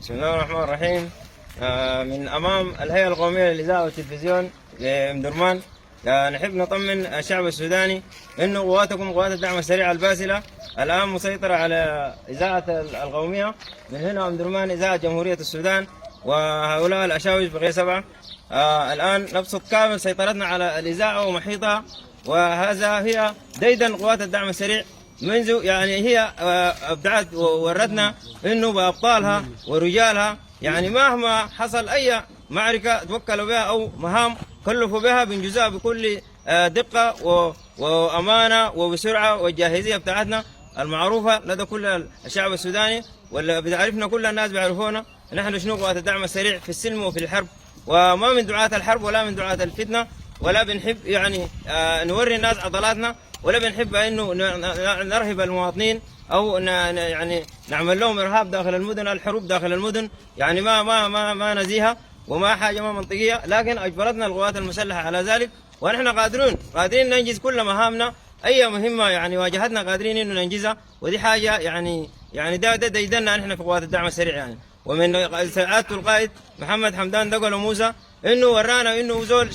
بسم الله الرحمن الرحيم. من أمام الهيئة القومية للإذاعة والتلفزيون لأم درمان، نحب نطمن الشعب السوداني إنه قواتكم قوات الدعم السريع الباسلة الآن مسيطرة على إذاعة القومية من هنا أم درمان، إذاعة جمهورية السودان، وهؤلاء الأشاوش بقية 7. الآن نبسط كامل سيطرتنا على الإذاعة ومحيطها، وهذا هي ديدن قوات الدعم السريع منذ يعني هي ابدعت ووردنا انه بابطالها ورجالها، يعني مهما حصل اي معركه توكلوا بها او مهام كلفوا بها بنجزها بكل دقه وامانه وبسرعه، والجاهزيه بتاعتنا المعروفه لدى كل الشعب السوداني، واللي بتعرفنا كل الناس بيعرفونا نحن شنو قوات الدعم السريع في السلم وفي الحرب، وما من دعاة الحرب ولا من دعاة الفتنه، ولا بنحب يعني نوري الناس عضلاتنا، ولا بنحب انه نرهب المواطنين او يعني نعمل لهم ارهاب داخل المدن، الحروب داخل المدن يعني ما نزيهه وما حاجه ما منطقيه، لكن اجبرتنا القوات المسلحه على ذلك، ونحن قادرين ننجز كل مهامنا، اي مهمه يعني واجهتنا قادرين انه ننجزها، ودي حاجه يعني ده ديدنا نحن في قوات الدعم السريع يعني. ومن سعاده القائد محمد حمدان دقل موسى انه ورانا انه زول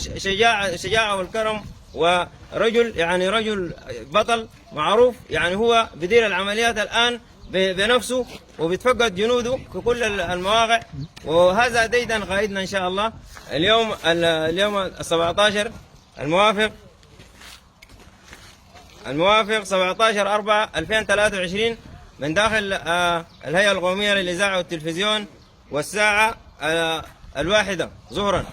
شجاعه والكرم، ورجل يعني رجل بطل معروف، يعني هو بدير العمليات الآن بنفسه وبيتفقد جنوده في كل المواقع، وهذا ديدن قائدنا إن شاء الله. اليوم 17 الموافق 17/4/2023 من داخل الهيئة القومية للإذاعة والتلفزيون، والساعة 1 ظهرا.